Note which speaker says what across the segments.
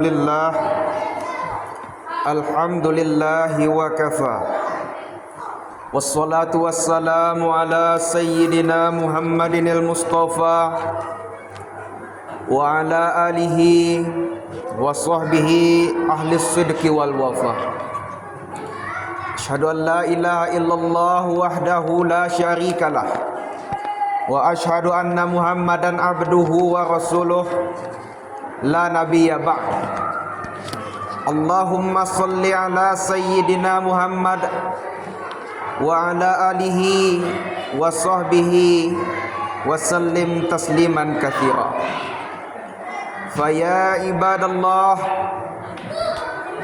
Speaker 1: Lillah, alhamdulillahi wa kafa. Wassalatu wassalamu ala sayyidina Muhammadin al-Mustafa wa ala alihi wa sahbihi ahli sidqi wal wafa. Asyhadu an la ilaha illallah wahdahu la syarikalah wa asyhadu anna Muhammadan abduhu wa rasuluh la nabiyya ba'd. Allahumma salli ala sayyidina Muhammad wa ala alihi wa sahbihi wa sallim tasliman katsira. Faya ibadallah,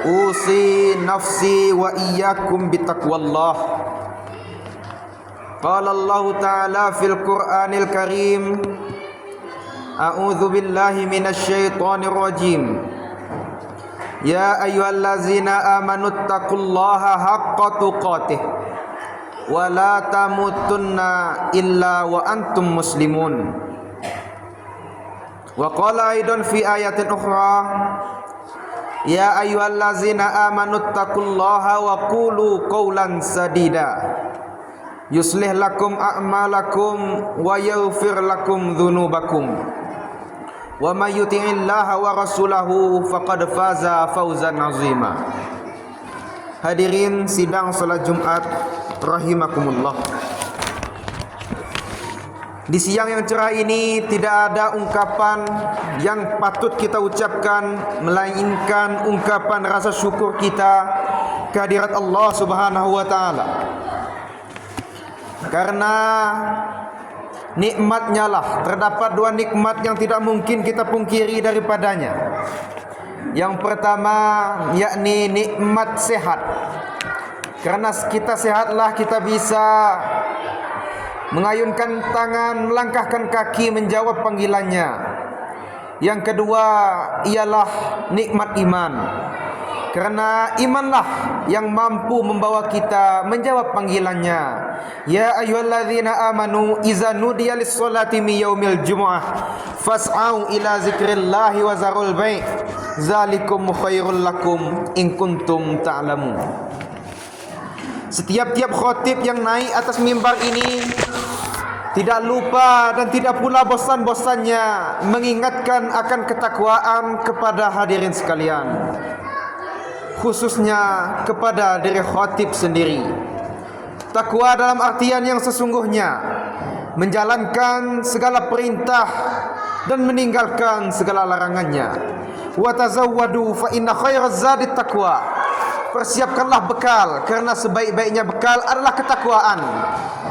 Speaker 1: usi nafsi wa iyyakum bitaqwallah. Qala Allah ta'ala fil Qur'anil Karim, A'udzu billahi minasy syaithanir rajim. Ya ayyuhallazina amanu taqullaha haqqa tuqatih wa la tamutunna illa wa antum muslimun. Wa qala aidan fi ayatin ukhra, ya ayyuhallazina amanu taqullaha wa qulu qawlan sadida yuslih lakum a'malakum wa yaghfir lakum dzunubakum. Wa may yuti'illaha wa rasulahu faqad faza fawzan 'azima. Hadirin sidang salat Jumat rahimakumullah. Di siang yang cerah ini tidak ada ungkapan yang patut kita ucapkan melainkan ungkapan rasa syukur kita kehadirat Allah Subhanahu wa taala. Karena nikmatnya lah, terdapat dua nikmat yang tidak mungkin kita pungkiri daripadanya. Yang pertama yakni nikmat sehat. Karena kita sehatlah kita bisa mengayunkan tangan, melangkahkan kaki menjawab panggilannya. Yang kedua ialah nikmat iman. Karena imanlah yang mampu membawa kita menjawab panggilannya. Ya ayyuhalladzina amanu iza nudiya lis-sholati min yaumil jumu'ah fas'au ila zikrillahi wa zarul bai' zalikum khairul lakum in kuntum ta'lamun. Setiap-tiap khatib yang naik atas mimbar ini tidak lupa dan tidak pula bosan-bosannya mengingatkan akan ketakwaan kepada hadirin sekalian, khususnya kepada diri khatib sendiri. Takwa dalam artian yang sesungguhnya menjalankan segala perintah dan meninggalkan segala larangannya. Wa tazawwadu fa inna khairaz zadi taqwa. Persiapkanlah bekal karena sebaik-baiknya bekal adalah ketakwaan.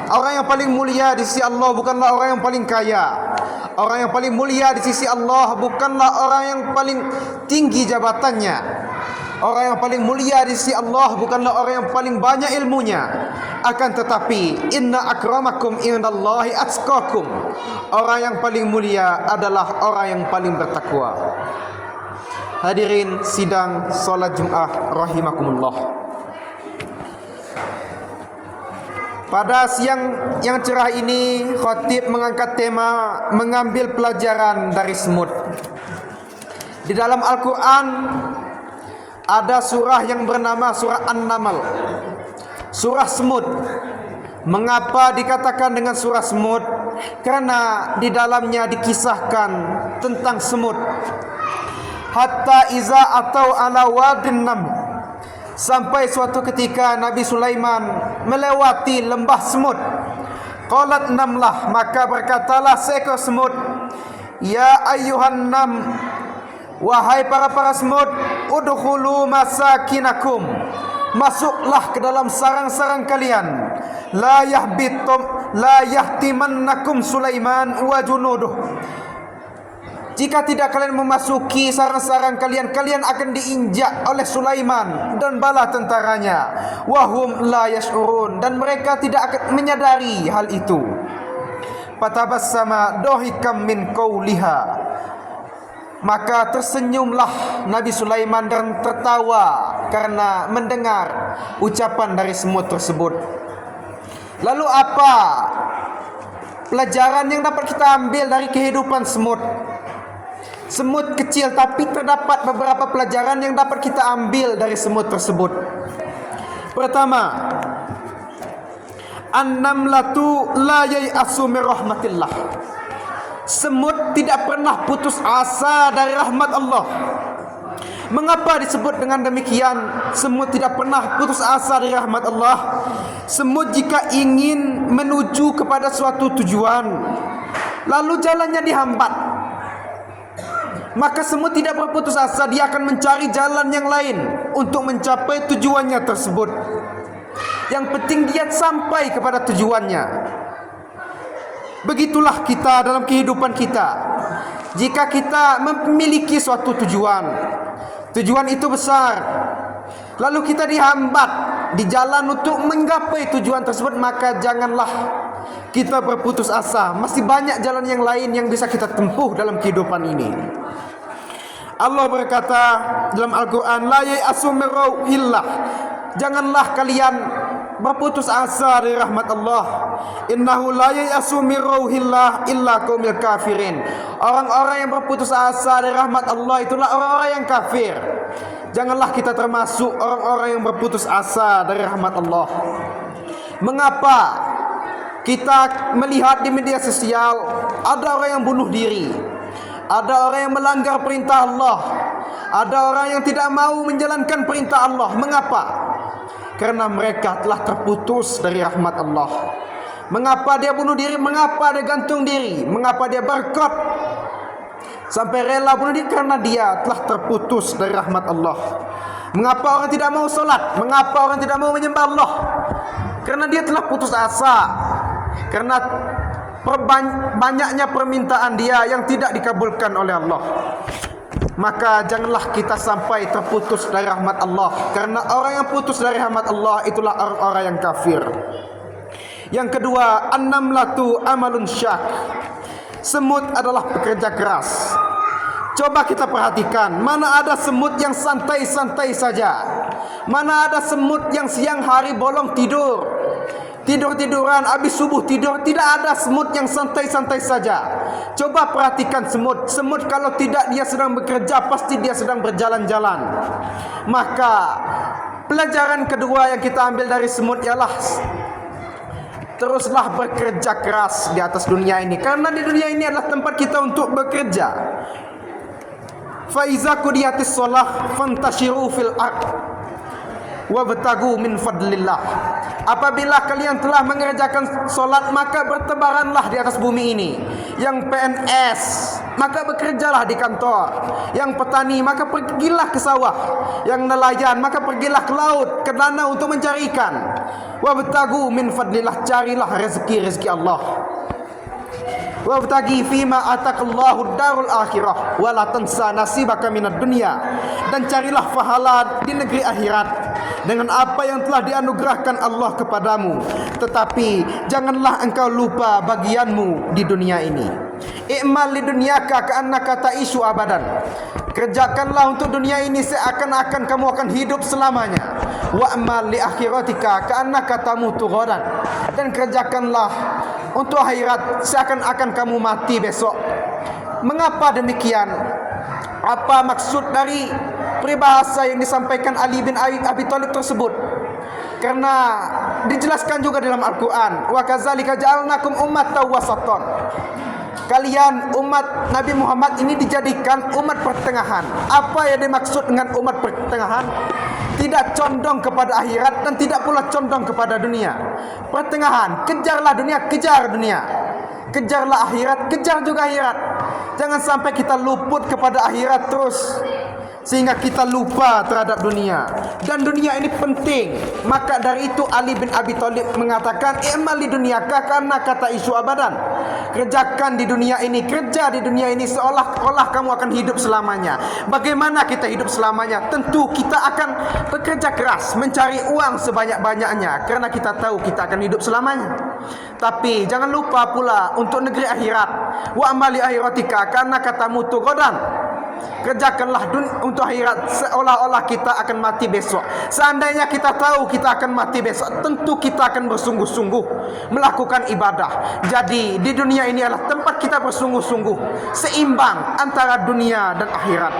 Speaker 1: Orang yang paling mulia di sisi Allah bukanlah orang yang paling kaya. Orang yang paling mulia di sisi Allah bukanlah orang yang paling tinggi jabatannya. Orang yang paling mulia di sisi Allah bukanlah orang yang paling banyak ilmunya. Akan tetapi inna akramakum indallahi atqakum. Orang yang paling mulia adalah orang yang paling bertakwa. Hadirin sidang salat Jumat rahimakumullah. Pada siang yang cerah ini khatib mengangkat tema mengambil pelajaran dari semut. Di dalam Al-Quran ada surah yang bernama surah An-Naml, surah semut. Mengapa dikatakan dengan surah semut? Karena di dalamnya dikisahkan tentang semut. Hatta iza atau ala wadin nam, sampai suatu ketika Nabi Sulaiman melewati lembah semut. Qalat namlah, maka berkatalah seekor semut, ya ayyuhan nam, wahai para semut, udkhulu masakinakum, masuklah ke dalam sarang-sarang kalian. La yahtimannakum Sulaiman wa junuduh. Jika tidak kalian memasuki sarang-sarang kalian, kalian akan diinjak oleh Sulaiman dan bala tentaranya. Wahum la yash'urun, dan mereka tidak akan menyadari hal itu. Fatabassama dohikam min qawliha, maka tersenyumlah Nabi Sulaiman dan tertawa karena mendengar ucapan dari semut tersebut. Lalu apa pelajaran yang dapat kita ambil dari kehidupan semut? Semut kecil, tapi terdapat beberapa pelajaran yang dapat kita ambil dari semut tersebut. Pertama, an-namlatu la yai'asu min rahmatillah. Semut tidak pernah putus asa dari rahmat Allah. Mengapa disebut dengan demikian? Semut tidak pernah putus asa dari rahmat Allah. Semut jika ingin menuju kepada suatu tujuan, lalu jalannya dihambat, maka semut tidak berputus asa. Dia akan mencari jalan yang lain untuk mencapai tujuannya tersebut. Yang penting dia sampai kepada tujuannya. Begitulah kita dalam kehidupan kita. Jika kita memiliki suatu tujuan, tujuan itu besar, lalu kita dihambat di jalan untuk menggapai tujuan tersebut, maka janganlah kita berputus asa. Masih banyak jalan yang lain yang bisa kita tempuh dalam kehidupan ini. Allah berkata dalam Al-Quran, la yai'asu min rauhillah. Janganlah kalian berputus asa dari rahmat Allah. Innahu la yai'asu min rauhillah illa qaumil kafirin. Orang-orang yang berputus asa dari rahmat Allah itulah orang-orang yang kafir. Janganlah kita termasuk orang-orang yang berputus asa dari rahmat Allah. Mengapa kita melihat di media sosial ada orang yang bunuh diri, ada orang yang melanggar perintah Allah, ada orang yang tidak mau menjalankan perintah Allah? Mengapa? Karena mereka telah terputus dari rahmat Allah. Mengapa dia bunuh diri? Mengapa dia gantung diri? Mengapa dia berkot sampai rela bunuh diri? Karena dia telah terputus dari rahmat Allah. Mengapa orang tidak mau solat? Mengapa orang tidak mau menyembah Allah? Karena dia telah putus asa. Karena banyaknya permintaan dia yang tidak dikabulkan oleh Allah. Maka janganlah kita sampai terputus dari rahmat Allah. Karena orang yang putus dari rahmat Allah itulah orang-orang yang kafir. Yang kedua, an-namlatu amalun syak. Semut adalah pekerja keras. Coba kita perhatikan, mana ada semut yang santai-santai saja? Mana ada semut yang siang hari bolong tidur, tidur-tiduran, habis subuh tidur? Tidak ada semut yang santai-santai saja. Coba perhatikan semut. Semut kalau tidak dia sedang bekerja, pasti dia sedang berjalan-jalan. Maka pelajaran kedua yang kita ambil dari semut ialah teruslah bekerja keras di atas dunia ini. Karena di dunia ini adalah tempat kita untuk bekerja. Fa iza qudiyatis shalah fantashiru fil ard wabtagu min fadlillah. Apabila kalian telah mengerjakan solat, maka bertebaranlah di atas bumi ini. Yang PNS, maka bekerjalah di kantor. Yang petani, maka pergilah ke sawah. Yang nelayan, maka pergilah ke laut, ke danau untuk mencari ikan. Wabtagu min fadlillah, carilah rezeki Allah. Wabtagi fima atakallahu darul akhirah wala tansa nasibaka minad dunya. Dan carilah pahala di negeri akhirat dengan apa yang telah dianugerahkan Allah kepadamu, tetapi janganlah engkau lupa bagianmu di dunia ini. I'mal li dunyaka ka'annaka ta'isu abadan. Kerjakanlah untuk dunia ini seakan-akan kamu akan hidup selamanya. Wa'mal li akhiratika ka'annaka tamutu ghadan. Dan kerjakanlah untuk akhirat seakan-akan kamu mati besok. Mengapa demikian? Apa maksud dari peribahasa yang disampaikan Ali bin Abi Thalib tersebut? Karena dijelaskan juga dalam Al-Quran, wa kadzalika ja'alnakum ummatan wasatan. Kalian umat Nabi Muhammad ini dijadikan umat pertengahan. Apa yang dimaksud dengan umat pertengahan? Tidak condong kepada akhirat dan tidak pula condong kepada dunia. Pertengahan, kejarlah dunia, kejar dunia. Kejarlah akhirat, kejar juga akhirat. Jangan sampai kita luput kepada akhirat terus, sehingga kita lupa terhadap dunia. Dan dunia ini penting. Maka dari itu Ali bin Abi Thalib mengatakan, i'mal li dunyaka karena kata isu abadan. Kerjakan di dunia ini, kerja di dunia ini seolah-olah kamu akan hidup selamanya. Bagaimana kita hidup selamanya? Tentu kita akan bekerja keras, mencari uang sebanyak-banyaknya, karena kita tahu kita akan hidup selamanya. Tapi jangan lupa pula untuk negeri akhirat. Wa amali akhiratika karena katamu tu ghadan. Kerjakanlah untuk akhirat seolah-olah kita akan mati besok. Seandainya kita tahu kita akan mati besok, tentu kita akan bersungguh-sungguh melakukan ibadah. Jadi di dunia ini adalah tempat kita bersungguh-sungguh, seimbang antara dunia dan akhirat.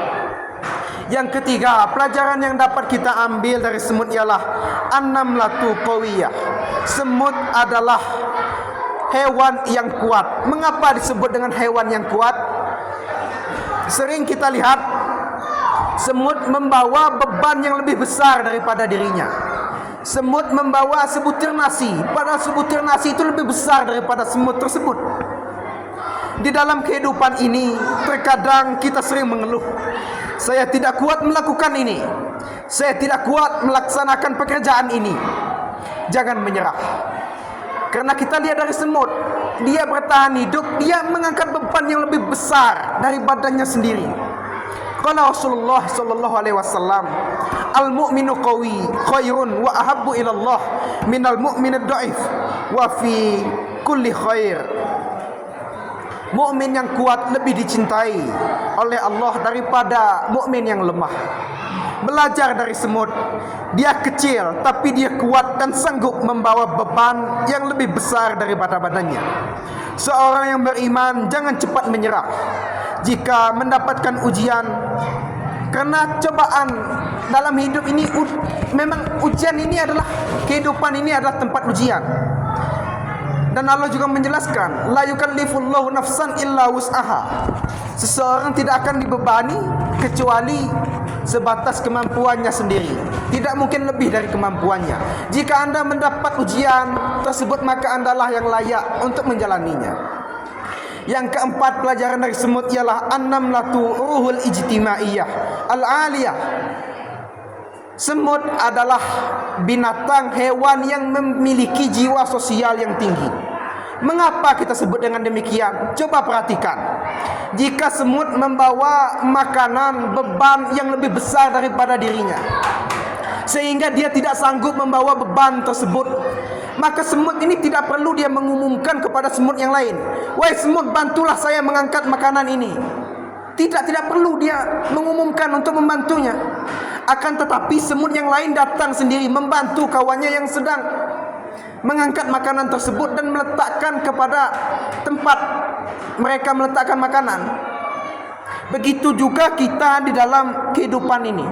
Speaker 1: Yang ketiga, pelajaran yang dapat kita ambil dari semut ialah an-namlatu qawiyah. Semut adalah hewan yang kuat. Mengapa disebut dengan hewan yang kuat? Sering kita lihat semut membawa beban yang lebih besar daripada dirinya. Semut membawa sebutir nasi, padahal sebutir nasi itu lebih besar daripada semut tersebut. Di dalam kehidupan ini terkadang kita sering mengeluh, saya tidak kuat melakukan ini, saya tidak kuat melaksanakan pekerjaan ini. Jangan menyerah, karena kita lihat dari semut, dia bertahan hidup, dia mengangkat beban yang lebih besar dari badannya sendiri. Qala Rasulullah sallallahu alaihi wasallam, al-mu'minu qawi khairun wa ahabbu ila Allah minal mu'minid dhaif wa fi kulli khair. Mukmin yang kuat lebih dicintai oleh Allah daripada mukmin yang lemah. Belajar dari semut, dia kecil tapi dia kuat dan sanggup membawa beban yang lebih besar daripada badannya. Seorang yang beriman jangan cepat menyerah jika mendapatkan ujian, karena cobaan dalam hidup ini memang ujian ini adalah kehidupan ini adalah tempat ujian. Dan Allah juga menjelaskan, la yukallifullahu nafsan illa wus'aha. Seseorang tidak akan dibebani kecuali sebatas kemampuannya sendiri. Tidak mungkin lebih dari kemampuannya. Jika Anda mendapat ujian tersebut, maka Andalah yang layak untuk menjalaninya. Yang keempat, pelajaran dari semut ialah an-namlatu ruhul ijtimaiyah al-aliyah. Semut adalah binatang hewan yang memiliki jiwa sosial yang tinggi. Mengapa kita sebut dengan demikian? Coba perhatikan. Jika semut membawa makanan beban yang lebih besar daripada dirinya, sehingga dia tidak sanggup membawa beban tersebut, maka semut ini tidak perlu dia mengumumkan kepada semut yang lain, "Wahai semut, bantulah saya mengangkat makanan ini." Tidak perlu dia mengumumkan untuk membantunya. Akan tetapi semut yang lain datang sendiri membantu kawannya yang sedang mengangkat makanan tersebut dan meletakkan kepada tempat mereka meletakkan makanan. Begitu juga kita di dalam kehidupan ini.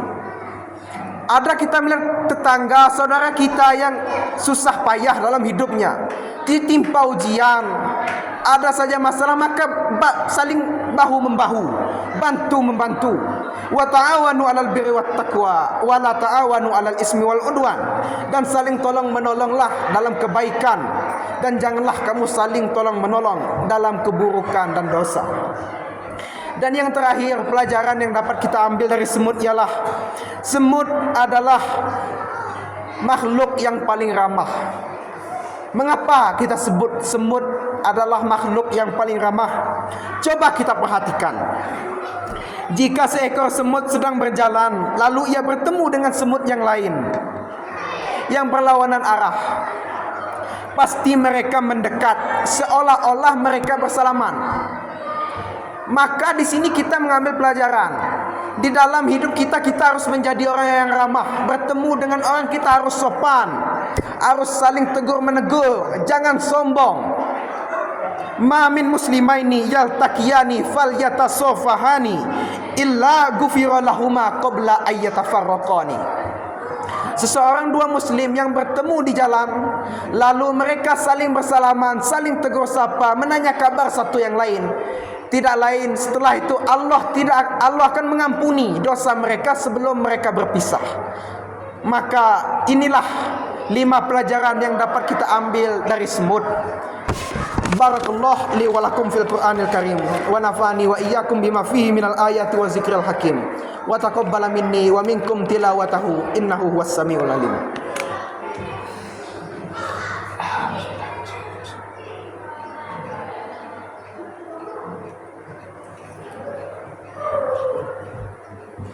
Speaker 1: Ada kita melihat tetangga, saudara kita yang susah payah dalam hidupnya, ditimpa ujian, ada saja masalah, maka saling bahu membahu, bantu membantu. Wa ta'awanu 'alal birri wat taqwa wa la ta'awanu 'alal ismi wal udwan. Dan saling tolong menolonglah dalam kebaikan, dan janganlah kamu saling tolong menolong dalam keburukan dan dosa. Dan yang terakhir, pelajaran yang dapat kita ambil dari semut ialah semut adalah makhluk yang paling ramah. Mengapa kita sebut semut adalah makhluk yang paling ramah? Coba kita perhatikan. Jika seekor semut sedang berjalan, lalu ia bertemu dengan semut yang lain yang berlawanan arah, pasti mereka mendekat seolah-olah mereka bersalaman. Maka di sini kita mengambil pelajaran. Di dalam hidup kita harus menjadi orang yang ramah. Bertemu dengan orang kita harus sopan, harus saling tegur menegur, jangan sombong. Ma min muslimaini yaltaqiyani falyatasafahani illa ghufira lahuma qabla ayyatafarraqani. Seseorang dua muslim yang bertemu di jalan, lalu mereka saling bersalaman, saling tegur sapa, menanya kabar satu yang lain. Tidak lain setelah itu Allah akan mengampuni dosa mereka sebelum mereka berpisah. Maka inilah 5 pelajaran yang dapat kita ambil dari semut. Barakallahu li wa lakum fil Qur'anil Karim wa nafa'ani wa iyyakum bima fihi minal ayati wa zikril hakim wa taqabbala minni wa minkum tilawatahu innahu huwas samiul alim.